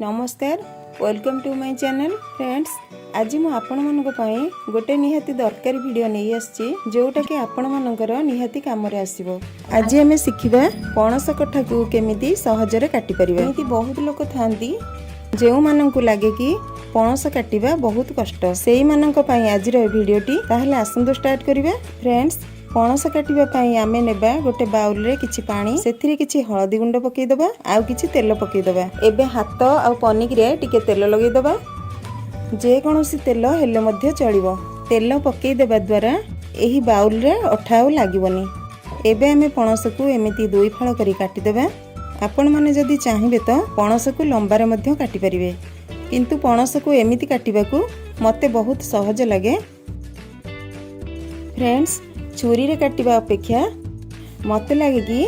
नमस्कार welcome to my channel friends. आज मु आपण मानक पई गोटे निहाती दरकारी वीडियो नहीं आछि जोटा कि आपण मानकर निहाती काम रे आसीबो। आज हमें सिखिबा पणस कठा को केमिति सहजरे काटि परिबा। एमिति बहुत लोक थांती जेउ माननकु लागे कि पणस काटिबा बहुत कष्ट, सेई माननक पई आज रो वीडियोटी। ताहले आसंदो स्टार्ट करिबा। फ्रेंड्स, पणस काटिबा पई आमे नेबा गोटे बाउल रे किछि पानी, सेथिरे किछि हळदी गुंड पकेइ दबा आउ किछि तेल पकेइ दबा। एबे हाथ आउ पनिक रे टिके तेल लगेइ दबा, जे कोनोसी तेल हेले मध्य चलिबो। तेल पकेइ देबा द्वारा एही बाउल रे अठाउ लागिबोनी। एबे आमे पणस को एमिति दुई फाळ करी काटि देबा। आपण माने जदि चाहिबे तो पणस को लंबा रे मध्य काटि परिबे, किंतु पणस को एमिति काटिबाकू मते बहुत सहज लागे। फ्रेंड्स, छुरी रे काटिबा अपेक्षा मते लागे कि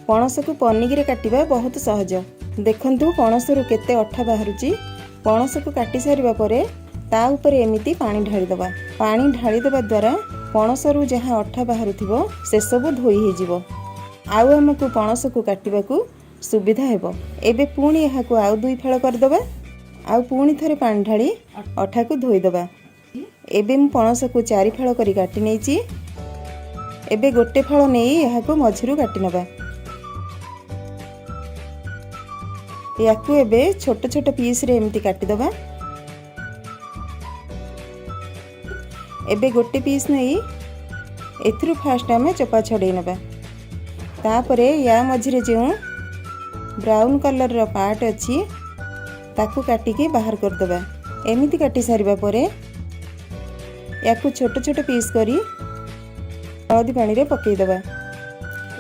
पणस को पनिक रे काटिबा बहुत सहज। देखंतु पणस रु केते अठा बाहरुची। पणस को काटि सारिबा परे ता ऊपर एमिति पानी ढाଳି दबा। पानी ढाଳି दबा द्वारा पणस रु जहा अठा बाहरुथिबो से सब धोई हे जिवो, आउ हमकु पणस को काटिबाकू सुविधा हेबो। एबे पुणी एहाकू आउ दुई फाळ कर दबा, आउ पुणी थरे पानी ढाଳି अठा को धोई दबा। एबे मु पणस को चारि फाळ करी काटि नेछि। एबे गोटे फाळ नेई एहाको मझिरु काटि नबा। याकू एबे छोट छोट पीस रे एमिति काटि दबा। एबे गोटे पीस नेई एथिरु फास्ट आमे चोपा छडेइ नबा। तापरे या मझिरे जेउ ब्राउन कलर रो पार्ट अछि ताकू काटि के बाहर कर दबा। एमिति काटि सारिबा परे याकू छोट छोट पीस करी हळदी पानी रे पकेइ दबा।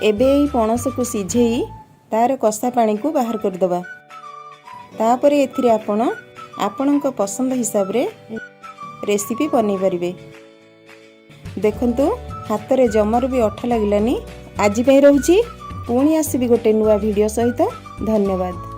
एबे एही पणस को सिझेई तार कसा पानी को बाहर कर दबा। तापरे एथिरे आपणक पसंद हिसाब रे रेसिपी बनै परिबे। देखंतु हाथ रे जमारू भी अठा लागिलानी। आज पई रहूची, पुणी आसीबी गोटे नुआ वीडियो सहित। धन्यवाद।